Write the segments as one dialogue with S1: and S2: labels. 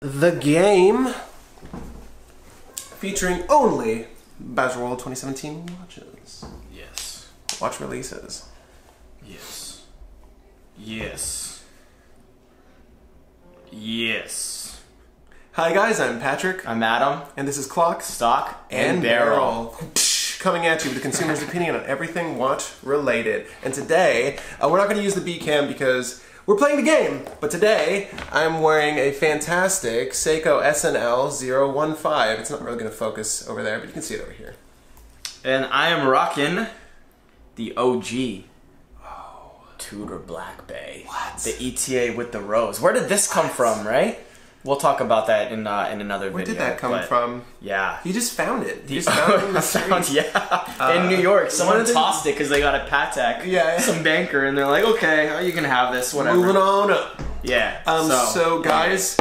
S1: the game featuring only Baselworld 2017 watches.
S2: Yes.
S1: Watch releases.
S2: Yes. Yes. Yes.
S1: Hi guys, I'm Patrick.
S2: I'm Adam.
S1: And this is Clock,
S2: Stock,
S1: and Barrel. Coming at you with the consumer's opinion on everything watch related. And today, we're not going to use the B cam because we're playing the game. But today, I'm wearing a fantastic Seiko SNL 015. It's not really going to focus over there, but you can see it over here.
S2: And I am rocking the OG. Tudor Black Bay.
S1: What?
S2: The ETA with the rose. Where did this come from, right? We'll talk about that in another video.
S1: Where did that come from?
S2: Yeah.
S1: You just found it. You just found it in the street.
S2: In New York. Someone tossed it because they got a Patek.
S1: Yeah.
S2: Some banker, and they're like, okay, you can have this, whatever.
S1: Moving on up.
S2: Yeah.
S1: So guys,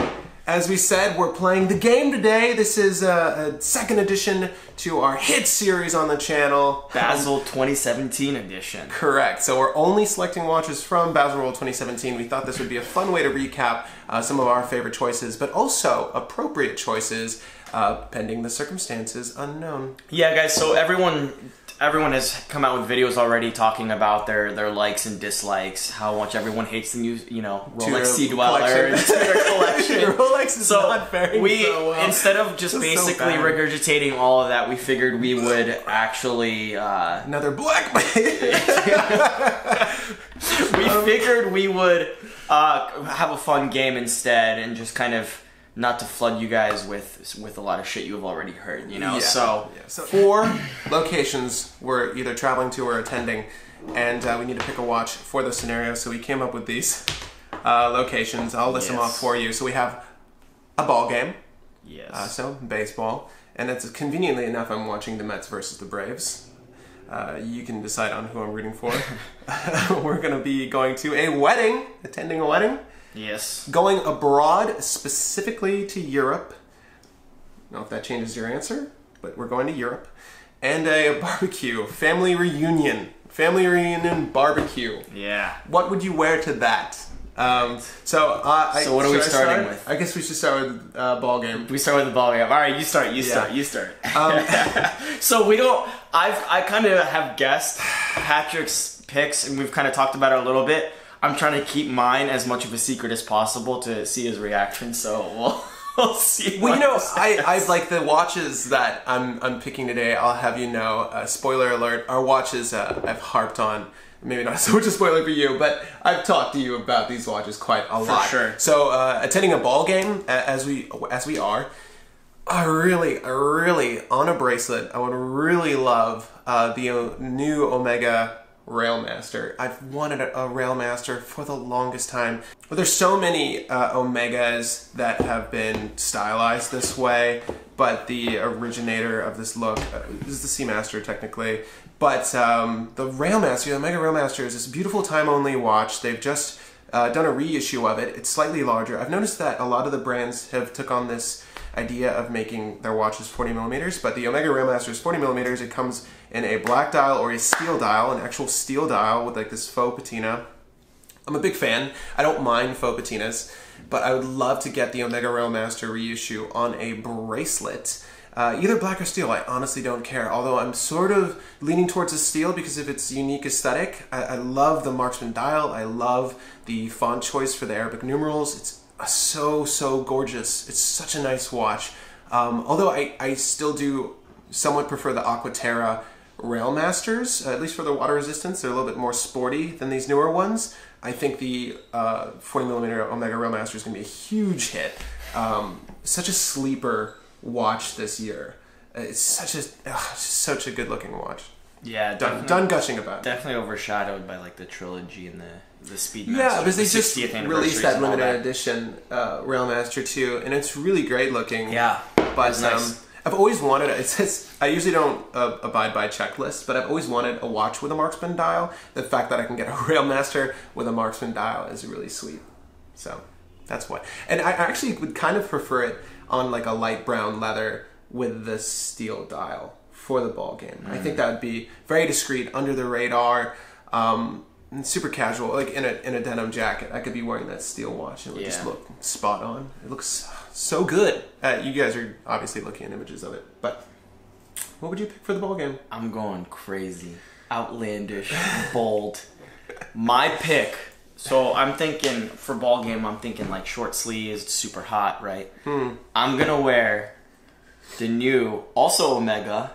S1: as we said, we're playing the game today. This is a second edition to our hit series on the channel.
S2: Basel 2017 edition.
S1: Correct. So we're only selecting watches from Baselworld 2017. We thought this would be a fun way to recap some of our favorite choices, but also appropriate choices, pending the circumstances unknown.
S2: Yeah, guys, so everyone has come out with videos already talking about their likes and dislikes, how much everyone hates the new, Rolex Sea Dweller and Tudor collection.
S1: Rolex is not faring so well.
S2: Instead of just basically regurgitating all of that, we figured we would actually
S1: another black
S2: we figured we would have a fun game instead, and just kind of not to flood you guys with a lot of shit you have already heard,
S1: Yeah.
S2: So
S1: 4 locations we're either traveling to or attending, and we need to pick a watch for the scenario. So we came up with these locations. I'll list them off for you. So we have a ball game.
S2: Yes.
S1: So baseball, and it's conveniently enough I'm watching the Mets versus the Braves. You can decide on who I'm rooting for. We're going to be going to a wedding, attending a wedding.
S2: Yes.
S1: Going abroad, specifically to Europe. I don't know if that changes your answer, but we're going to Europe. And a barbecue, family reunion barbecue.
S2: Yeah.
S1: What would you wear to that? So
S2: what are we starting with?
S1: I guess we should start with ball game.
S2: We start with the ball game. All right, you start. So we don't. I kind of have guessed Patrick's picks, and we've kind of talked about it a little bit. I'm trying to keep mine as much of a secret as possible to see his reaction. So we'll see.
S1: Well, I like the watches that I'm picking today. I'll have you know. Spoiler alert: our watches I've harped on. Maybe not so much a spoiler for you, but I've talked to you about these watches quite a lot.
S2: For sure.
S1: So attending a ball game, as we are, I really on a bracelet. I would really love the new Omega Railmaster. I've wanted a Railmaster for the longest time. But there's so many Omegas that have been stylized this way, but the originator of this look is the Seamaster technically. But the Railmaster, the Omega Railmaster, is this beautiful time-only watch. They've just done a reissue of it. It's slightly larger. I've noticed that a lot of the brands have took on this idea of making their watches 40 millimeters, but the Omega Railmaster is 40 millimeters. It comes in a black dial or a steel dial, an actual steel dial with like this faux patina. I'm a big fan. I don't mind faux patinas, but I would love to get the Omega Railmaster reissue on a bracelet. Either black or steel, I honestly don't care, although I'm sort of leaning towards the steel because of its unique aesthetic. I love the marksman dial. I love the font choice for the Arabic numerals. It's so gorgeous. It's such a nice watch. Although I still do somewhat prefer the Aquaterra Railmasters, at least for their water resistance. They're a little bit more sporty than these newer ones. I think the 40mm Omega Railmaster is going to be a huge hit. Such a sleeper watch this year. It's such a good looking watch.
S2: Yeah,
S1: done gushing about it.
S2: Definitely overshadowed by like the trilogy and the Speedmaster.
S1: Yeah, because they just
S2: 60th
S1: released that limited edition Railmaster 2, and it's really great looking.
S2: Yeah,
S1: but
S2: nice.
S1: I've always wanted. I usually don't abide by checklists, but I've always wanted a watch with a marksman dial. The fact that I can get a Railmaster with a marksman dial is really sweet. So that's why. And I actually would kind of prefer it on like a light brown leather with the steel dial for the ball game. I think that would be very discreet, under the radar, and super casual, like in a denim jacket. I could be wearing that steel watch and it would just look spot on. It looks so good. You guys are obviously looking at images of it, but what would you pick for the ball game?
S2: I'm going crazy, outlandish, bold. My pick. So I'm thinking for ball game, I'm thinking like short sleeves, super hot, right? I'm gonna wear the new, also Omega,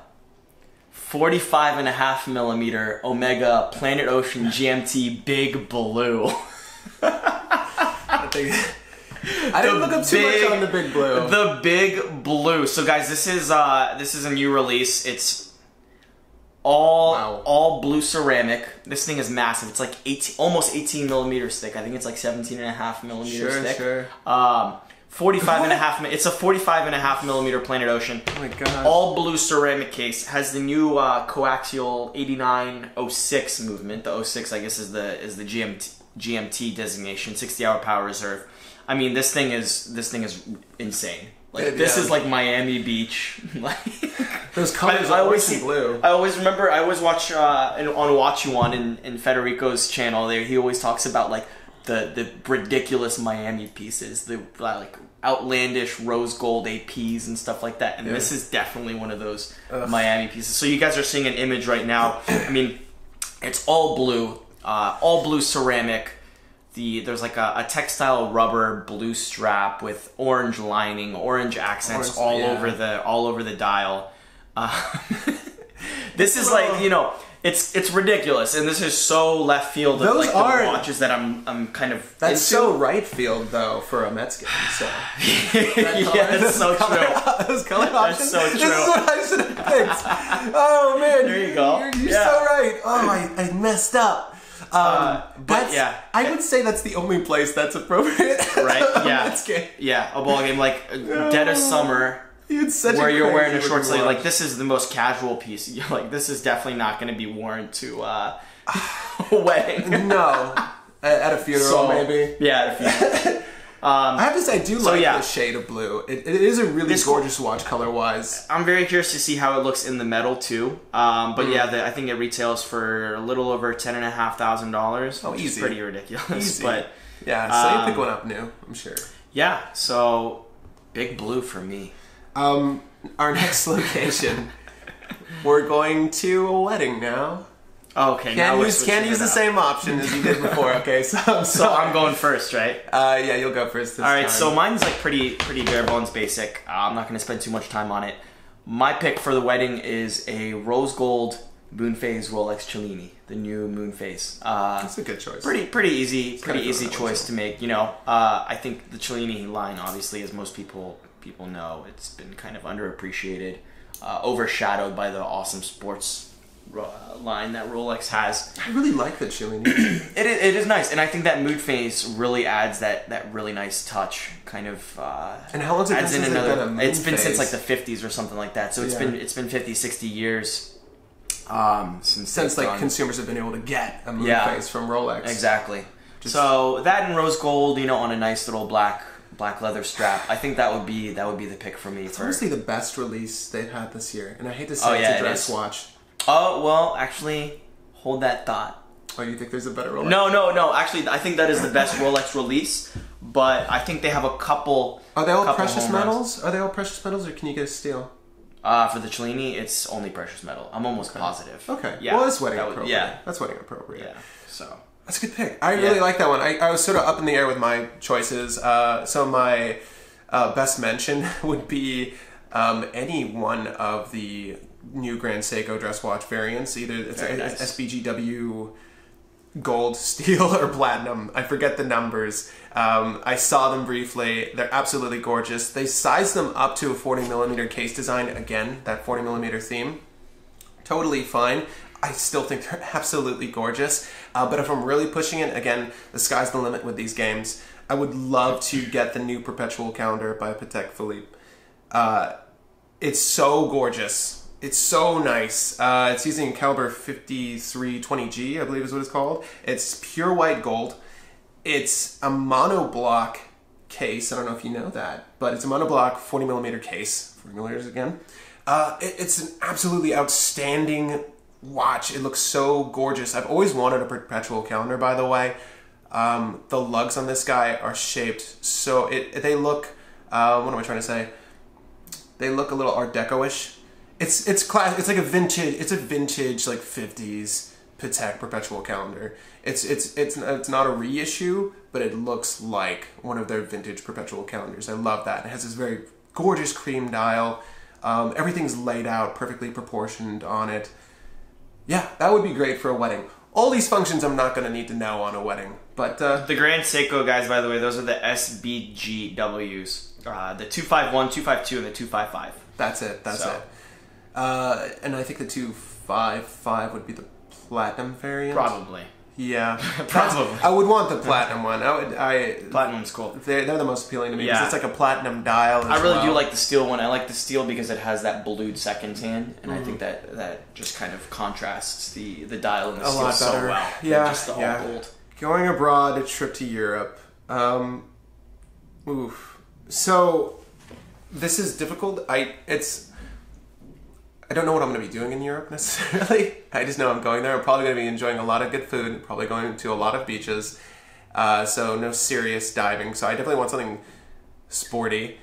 S2: 45.5mm Omega Planet Ocean GMT Big Blue.
S1: I didn't look up too much on the Big Blue.
S2: The Big Blue. So guys, this is a new release. It's all blue ceramic. This thing is massive. It's like almost 18 millimeters thick. I think it's like 17.5 millimeters thick.
S1: Sure.
S2: 45.5. It's a 45.5 millimeter Planet Ocean.
S1: Oh my god.
S2: All blue ceramic case. Has the new coaxial 8906 movement. The 06, I guess, is the GMT designation. 60-hour power reserve. I mean, this thing is insane. Like this is like Miami Beach. Like
S1: those colors are always blue.
S2: I always remember. I always watch on Watch You On in Federico's channel. There, he always talks about like the ridiculous Miami pieces, the like outlandish rose gold APs and stuff like that. And this is definitely one of those Miami pieces. So you guys are seeing an image right now. I mean, it's all blue ceramic. There's like a textile rubber blue strap with orange lining, orange accents all over the dial. This is like, you know, it's ridiculous, and this is so left field of
S1: those
S2: like
S1: are,
S2: the watches that I'm kind of
S1: that's so right field though for a Mets game. So
S2: yeah, that's so true.
S1: Those color options.
S2: That's so true.
S1: This is what I should have picked. Oh man,
S2: there you go.
S1: You're so right. Oh, I messed up.
S2: But yeah,
S1: I would say that's the only place that's appropriate.
S2: Right? Yeah.
S1: Mets game.
S2: Yeah, a ball game like dead of summer.
S1: Where
S2: you're wearing a short sleeve, like this is the most casual piece. You're like, this is definitely not going to be worn to a wedding.
S1: No, at a funeral maybe.
S2: Yeah, at a funeral.
S1: I have to say, I do like the shade of blue. It is a really gorgeous watch color wise.
S2: I'm very curious to see how it looks in the metal too. But yeah, I think it retails for a little over $10,500.
S1: Oh,
S2: which
S1: easy.
S2: is pretty ridiculous.
S1: Easy.
S2: But
S1: yeah, so you pick one up new, I'm sure.
S2: Yeah, so Big Blue for me.
S1: Our next location, we're going to a wedding now.
S2: Okay,
S1: can't use the same option as you did before. Okay, so
S2: I'm going first, right?
S1: Yeah, you'll go first this time.
S2: All right, so mine's like pretty bare bones basic. I'm not going to spend too much time on it. My pick for the wedding is a rose gold moonphase Rolex Cellini, the new moonphase.
S1: That's a good choice.
S2: Pretty ezy choice to make. You know, I think the Cellini line, obviously, as most people know, it's been kind of underappreciated, overshadowed by the awesome sports line that Rolex has.
S1: I really like the Cellini.
S2: It is nice, and I think that mood phase really adds that really nice touch, kind of.
S1: And how long has it been since a moon
S2: It's been
S1: phase?
S2: since like the 50s or something like that. So it's been 50, 60 years since
S1: like consumers have been able to get a moon phase from Rolex.
S2: Exactly. So that and rose gold, you know, on a nice little black leather strap. I think that would be the pick for me.
S1: It's honestly the best release they've had this year, and I hate to say it's a dress watch.
S2: Oh, well, actually, hold that thought.
S1: Oh, you think there's a better Rolex?
S2: No. Actually, I think that is the best Rolex release, but I think they have a couple.
S1: Are they all precious metals? Are they all precious metals, or can you get a steel?
S2: For the Cellini, it's only precious metal. I'm almost positive.
S1: Okay.
S2: Yeah.
S1: Well, that's wedding appropriate. That's wedding appropriate.
S2: Yeah. So.
S1: That's a good pick. I really like that one. I was sort of up in the air with my choices. So my best mention would be any one of the new Grand Seiko dress watch variants. Either it's SBGW gold, steel, or platinum. I forget the numbers. I saw them briefly. They're absolutely gorgeous. They sized them up to a 40mm case design. Again, that 40mm theme. Totally fine. I still think they're absolutely gorgeous. But if I'm really pushing it, again, the sky's the limit with these games. I would love to get the new Perpetual calendar by Patek Philippe. It's so gorgeous. It's so nice. It's using caliber 5320G, I believe is what it's called. It's pure white gold. It's a monoblock case. I don't know if you know that, but it's a monoblock 40mm case. 40mm again. It's an absolutely outstanding watch. It looks so gorgeous. I've always wanted a Perpetual calendar, by the way. The lugs on this guy are shaped so they look What am I trying to say? They look a little Art Deco-ish. It's class. It's like a vintage. It's a vintage like 50s Patek perpetual calendar. It's not a reissue, but it looks like one of their vintage perpetual calendars. I love that. It has this very gorgeous cream dial. Everything's laid out perfectly proportioned on it. Yeah, that would be great for a wedding. All these functions I'm not going to need to know on a wedding, but
S2: the Grand Seiko guys, by the way, those are the SBGWs, the 251, 252, and the 255.
S1: That's it. And I think the 255 would be the platinum variant.
S2: Probably.
S1: Yeah,
S2: probably.
S1: I would want the platinum one.
S2: Platinum's cool.
S1: They're the most appealing to me because it's like a platinum dial.
S2: I really do like the steel one. I like the steel because it has that blued second hand, and I think that just kind of contrasts the dial and the steel so well.
S1: Yeah,
S2: just the all gold.
S1: Going abroad, a trip to Europe. So this is difficult. I don't know what I'm going to be doing in Europe necessarily. I just know I'm going there. I'm probably going to be enjoying a lot of good food, probably going to a lot of beaches. So no serious diving. So I definitely want something sporty.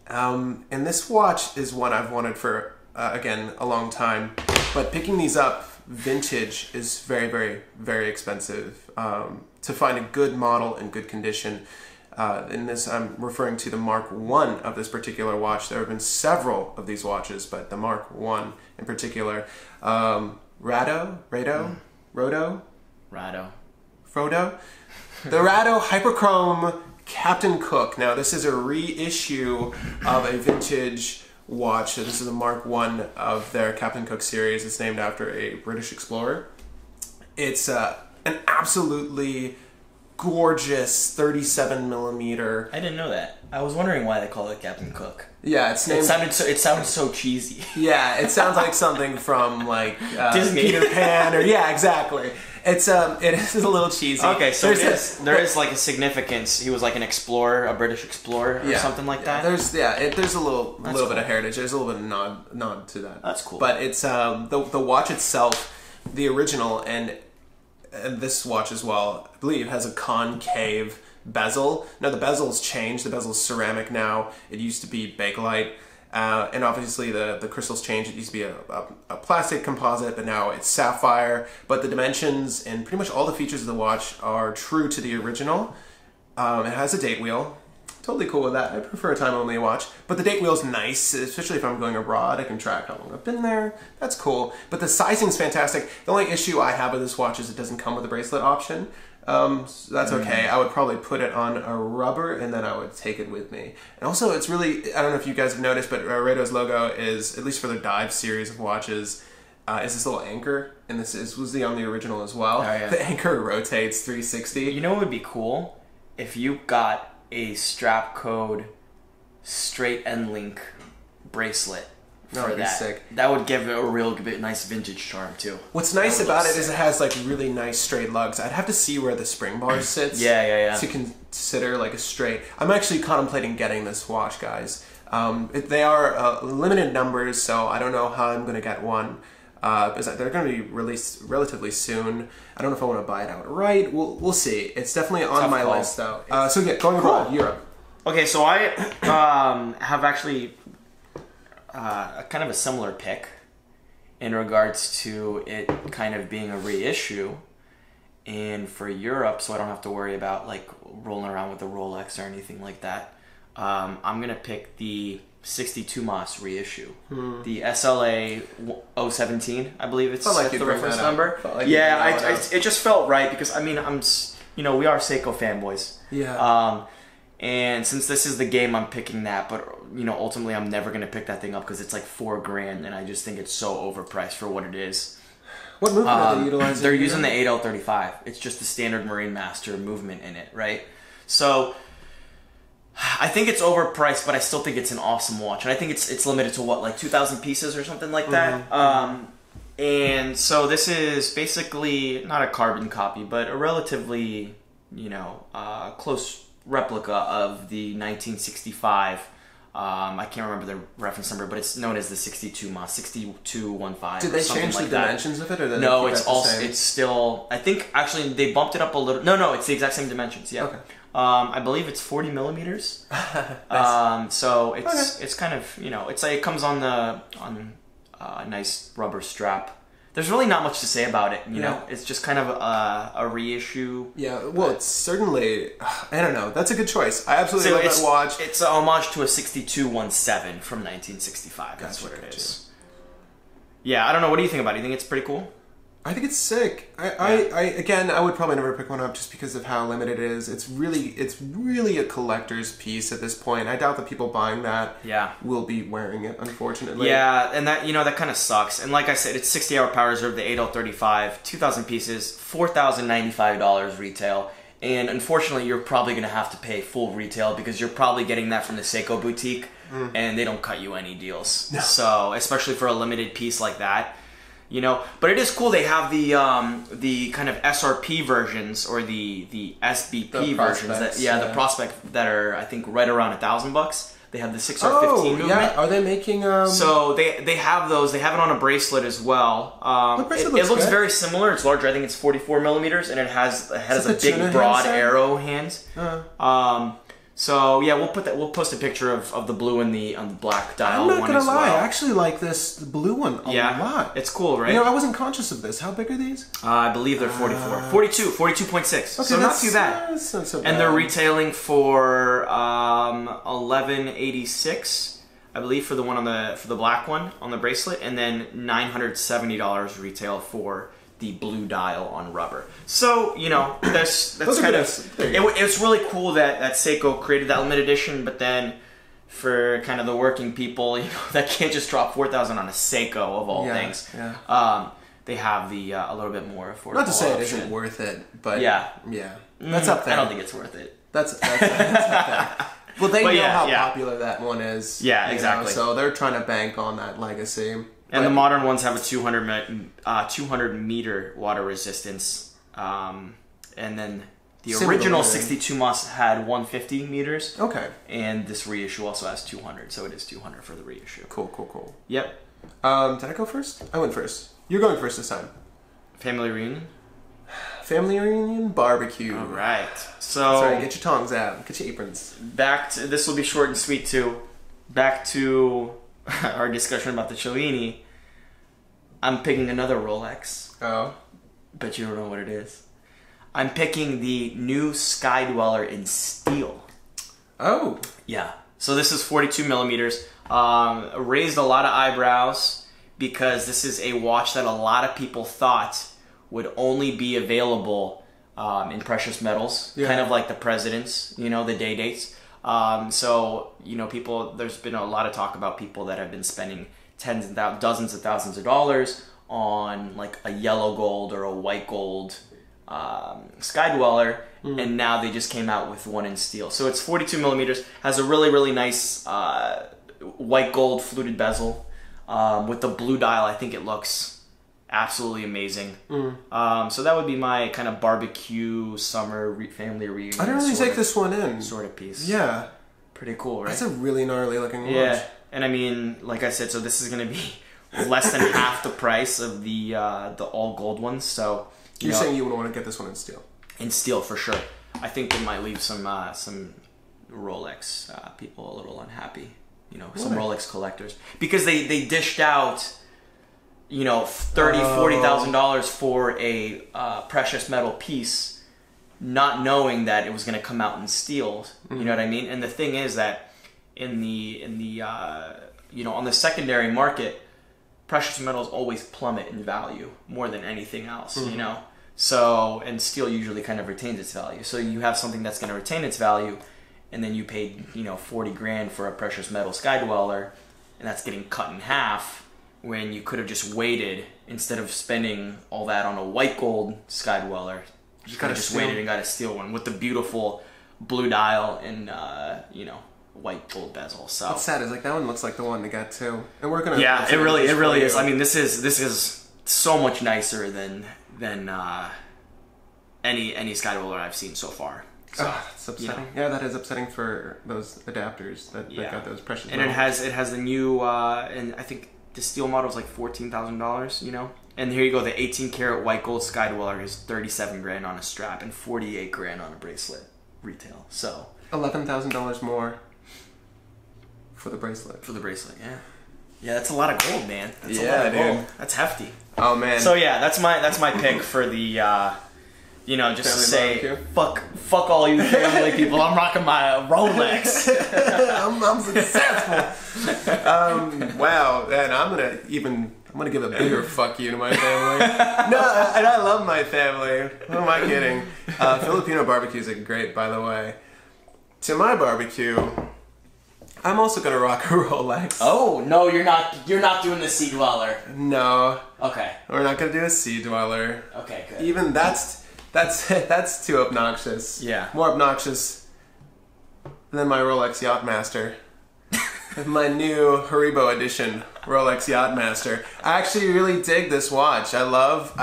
S1: And this watch is one I've wanted for, again, a long time. But picking these up vintage is very, very, very expensive. To find a good model in good condition. In this, I'm referring to the Mark I of this particular watch. There have been several of these watches, but the Mark I in particular. Frodo? The Rado Hyperchrome Captain Cook. Now, this is a reissue of a vintage watch. This is the Mark I of their Captain Cook series. It's named after a British explorer. It's an absolutely gorgeous 37 millimeter.
S2: I didn't know that. I was wondering why they call it Captain Cook.
S1: Yeah, it's named.
S2: It sounded so cheesy.
S1: Yeah, it sounds like something from like
S2: Disney,
S1: Peter Pan, or yeah, exactly. It is a little cheesy.
S2: Okay, so there is like a significance. He was like an explorer, a British explorer, or something like that.
S1: There's a little bit of heritage. There's a little bit of nod to that.
S2: That's cool.
S1: But it's the watch itself, the original, and this watch as well, I believe, has a concave bezel. Now the bezel's changed. The bezel's ceramic now. It used to be Bakelite. And obviously the crystals changed. It used to be a plastic composite, but now it's sapphire. But the dimensions and pretty much all the features of the watch are true to the original. It has a date wheel. Totally cool with that. I prefer a time-only watch. But the date wheel's nice, especially if I'm going abroad. I can track how long I've been there. That's cool. But the sizing's fantastic. The only issue I have with this watch is it doesn't come with a bracelet option. So that's okay. I would probably put it on a rubber and then I would take it with me. And also, it's really, I don't know if you guys have noticed, but Rado's logo is, at least for their dive series of watches, is this little anchor. And this was on the original as well.
S2: Oh, yeah.
S1: The anchor rotates 360.
S2: You know what would be cool? If you got a strap code straight end link bracelet for that.
S1: Sick.
S2: That would give it a real nice vintage charm too.
S1: What's nice about it is it has like really nice straight lugs. I'd have to see where the spring bar sits.
S2: Yeah.
S1: To consider like a straight. I'm actually contemplating getting this watch, guys. They are limited numbers, so I don't know how I'm going to get one. Because they're going to be released relatively soon. I don't know if I want to buy it outright. We'll see. It's definitely on my list, though. So yeah, going abroad, Europe.
S2: Okay, so I have actually kind of a similar pick in regards to it kind of being a reissue, and for Europe, so I don't have to worry about like rolling around with the Rolex or anything like that. I'm gonna pick the 62 Mas reissue, the SLA 017, I believe it's the reference number. It just felt right because I mean we are Seiko fanboys.
S1: Yeah.
S2: And since this is the game, I'm picking that. But ultimately, I'm never gonna pick that thing up because it's like $4,000, and I just think it's so overpriced for what it is.
S1: What movement are they utilizing?
S2: They're using the 8L35. It's just the standard Marine Master movement in it, right? So I think it's overpriced, but I still think it's an awesome watch, and I think it's limited to what, like 2,000 pieces or something like that. And so this is basically not a carbon copy, but a relatively close replica of the 1965 I can't remember the reference number, but it's known as the 62 Mas, 6215.
S1: Did they change the dimensions of it, or did they
S2: no?
S1: keep
S2: It's
S1: that the
S2: also
S1: same?
S2: it's still. I think actually they bumped it up a little. No, it's the exact same dimensions. Yeah.
S1: Okay.
S2: I believe it's 40 millimeters.
S1: Nice.
S2: So it's
S1: Okay.
S2: it's kind of, you know, it's like it comes on a nice rubber strap. There's really not much to say about it, you know. It's just kind of a reissue.
S1: Yeah, well, it's certainly, I don't know. That's a good choice. I absolutely love that watch.
S2: It's a homage to a 6217 from 1965. That's
S1: Gotcha,
S2: what it
S1: gotcha.
S2: is. Yeah, I don't know. What do you think about it? You think it's pretty cool?
S1: I think it's sick. Again, I would probably never pick one up just because of how limited it is. It's really a collector's piece at this point. I doubt that people buying that will be wearing it, unfortunately.
S2: Yeah, and that, you know, that kind of sucks. And like I said, it's 60-hour power reserve, the 8L35, 2,000 pieces, $4,095 retail. And unfortunately, you're probably going to have to pay full retail because you're probably getting that from the Seiko boutique, and they don't cut you any deals.
S1: No.
S2: So, especially for a limited piece like that. You know, but it is cool. They have the kind of SRP versions or the SBP versions that the Prospect that are, I think, right around $1,000. They have the 6R15 movement.
S1: Yeah, are they making?
S2: So they have those. They have it on a bracelet as well.
S1: The bracelet
S2: it looks
S1: good.
S2: very similar. It's larger. I think it's 44 millimeters, and it has a
S1: the tuna
S2: big broad
S1: hand
S2: arrow hand. So yeah, we'll post a picture of the blue and the black dial
S1: I'm not
S2: one
S1: gonna
S2: as
S1: lie.
S2: well.
S1: I actually like the blue one a lot.
S2: It's cool, right?
S1: You know, I wasn't conscious of this. How big are these?
S2: I believe they're 42.6.
S1: Okay,
S2: So not too bad.
S1: That's not so bad.
S2: And they're retailing for $1,186, I believe, for the one for the black one on the bracelet, and then $970 retail for the blue dial on rubber. So, you know, that's kind of it's really cool that Seiko created that limited edition, but then for kind of the working people, you know, that can't just drop $4,000 on a Seiko of all things.
S1: Yeah.
S2: They have the a little bit more affordable.
S1: Not to say it
S2: option.
S1: isn't worth it, but
S2: yeah,
S1: that's up there.
S2: I don't think it's worth it.
S1: That's up there. Well, they know how popular that one is.
S2: Yeah, exactly.
S1: So they're trying to bank on that legacy.
S2: And the modern ones have a 200 meter water resistance, and then the original 62 Mas had 150 meters.
S1: Okay.
S2: And this reissue also has 200, so it is 200 for the reissue.
S1: Cool.
S2: Yep.
S1: Did I go first? I went first. You're going first this time.
S2: Family reunion.
S1: Family reunion barbecue.
S2: All right. So
S1: sorry, get your tongs out. Get your aprons.
S2: This will be short and sweet too. Back to our discussion about the Cellini. I'm picking another Rolex.
S1: Oh.
S2: Bet you don't know what it is. I'm picking the new Sky Dweller in steel.
S1: Oh.
S2: Yeah. So this is 42 millimeters. Raised a lot of eyebrows because this is a watch that a lot of people thought would only be available in precious metals, kind of like the presidents, you know, the day dates. So, you know, there's been a lot of talk about people that have been spending dozens of thousands of dollars on like a yellow gold or a white gold Sky Dweller, and now they just came out with one in steel. So it's 42 millimeters, has a really, really nice white gold fluted bezel with the blue dial. I think it looks absolutely amazing. So that would be my kind of barbecue summer family reunion.
S1: I didn't really take this one in.
S2: Sort of piece.
S1: Yeah.
S2: Pretty cool, right?
S1: That's a really gnarly looking watch.
S2: Yeah, and I mean, like I said, so this is going to be less than half the price of the all gold ones. So
S1: you're saying you would want to get this one in steel?
S2: In steel for sure. I think it might leave some Rolex people a little unhappy. You know, some Rolex collectors, because they dished out, you know, $30,000-$40,000 for a precious metal piece, not knowing that it was going to come out in steel. You know what I mean? And the thing is that in the you know, on the secondary market, precious metals always plummet in value more than anything else. You know, so, and steel usually kind of retains its value. So you have something that's going to retain its value, and then you paid, you know, 40 grand for a precious metal Sky Dweller, and that's getting cut in half when you could have just waited instead of spending all that on a white gold Sky Dweller. You could have just waited and got a steel one with the beautiful blue dial and you know, white gold bezel. So
S1: what's sad is like that one looks like the one to get too, and we're gonna.
S2: Yeah, it really is. I mean, this is so much nicer than any Sky Dweller I've seen so far. So
S1: that's upsetting. Yeah, that is upsetting for those adapters that got those precious.
S2: And
S1: moments.
S2: it has the new and I think the steel model is like $14,000. You know. And here you go. The 18 karat white gold Sky Dweller is 37 grand on a strap and 48 grand on a bracelet retail. So
S1: $11,000 more for the bracelet.
S2: For the bracelet, yeah. Yeah, that's a lot of gold, man. That's a lot of
S1: dude.
S2: gold. That's hefty.
S1: Oh man.
S2: So yeah, that's my pick for the you know, just
S1: family
S2: to say
S1: barbecue.
S2: fuck all you family people. I'm rocking my Rolex.
S1: I'm successful. Wow, and I'm gonna give a bigger fuck you to my family. No, and I love my family. Who am I kidding? Filipino barbecues are great, by the way. To my barbecue, I'm also gonna rock a Rolex.
S2: Oh no, you're not doing the Sea Dweller.
S1: No.
S2: Okay.
S1: We're not gonna do a Sea Dweller.
S2: Okay, good.
S1: Even that's too obnoxious.
S2: Yeah.
S1: More obnoxious than my Rolex Yachtmaster. My new Haribo edition Rolex Yachtmaster. I actually really dig this watch. I love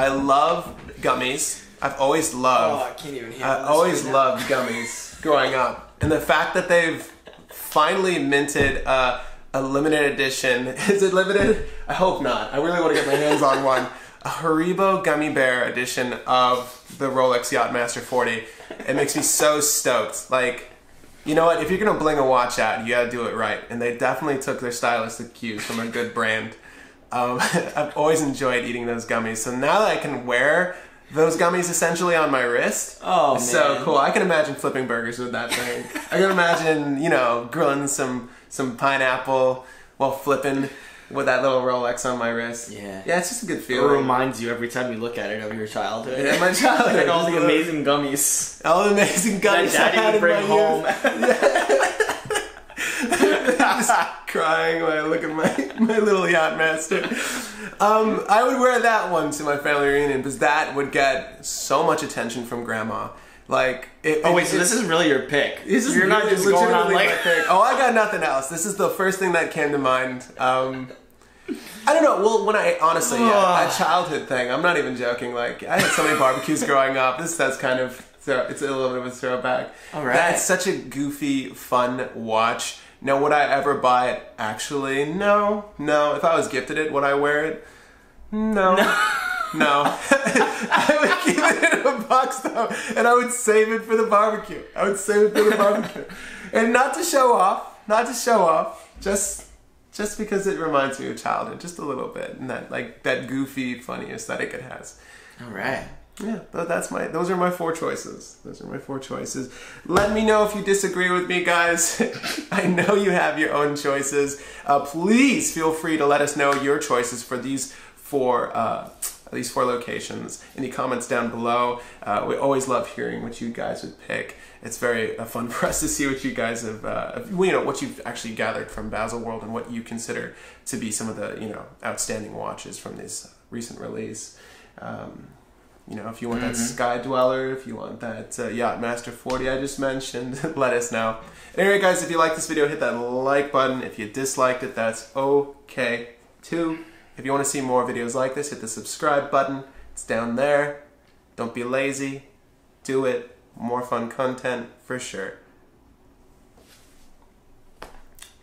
S1: gummies. I've always loved.
S2: Oh, I can't even handle
S1: I
S2: this
S1: always
S2: right now.
S1: loved gummies growing up, and the fact that they've finally minted a limited edition. Is it limited? I hope not. I really want to get my hands on one. A Haribo Gummy Bear edition of the Rolex Yachtmaster 40. It makes me so stoked. Like, you know what? If you're gonna bling a watch out, you gotta do it right. And they definitely took their stylistic cues from a good brand. I've always enjoyed eating those gummies. So now that I can wear those gummies essentially on my wrist,
S2: oh
S1: it's
S2: man,
S1: so cool. I can imagine flipping burgers with that thing. I can imagine, you know, grilling some pineapple while flipping with that little Rolex on my wrist.
S2: Yeah.
S1: Yeah, it's just a good
S2: it
S1: feeling.
S2: reminds you every time you look at it of your childhood.
S1: Yeah, my childhood.
S2: Like all the amazing gummies.
S1: All the amazing gummies
S2: that
S1: I had
S2: Daddy would
S1: in
S2: bring
S1: my
S2: home.
S1: just crying when I look at my little Yachtmaster. I would wear that one to my family reunion because that would get so much attention from Grandma. Like,
S2: so this is really your pick.
S1: You're
S2: not just going on like.
S1: my pick. Oh, I got nothing else. This is the first thing that came to mind. I don't know. Well, when I honestly, a childhood thing. I'm not even joking. Like, I had so many barbecues growing up. That's kind of it's a little bit of a throwback.
S2: All right.
S1: That's such a goofy, fun watch. Now, would I ever buy it? Actually, no. If I was gifted it, would I wear it? No. I would keep it in a box though, and I would save it for the barbecue. And not to show off. Just because it reminds me of childhood, just a little bit, and that goofy, funny aesthetic it has.
S2: All right.
S1: Yeah, those are my four choices. Let me know if you disagree with me, guys. I know you have your own choices. Please feel free to let us know your choices for these four locations. Any comments down below. We always love hearing what you guys would pick. It's very fun for us to see what you guys have, what you've actually gathered from Baselworld and what you consider to be some of the, outstanding watches from this recent release. If you want that Sky Dweller, if you want that Yachtmaster 40 I just mentioned, let us know. Anyway, guys, if you like this video, hit that like button. If you disliked it, that's okay too. If you want to see more videos like this, hit the subscribe button. It's down there. Don't be lazy. Do it. More fun content for sure.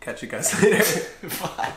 S1: Catch you guys later.
S2: Bye.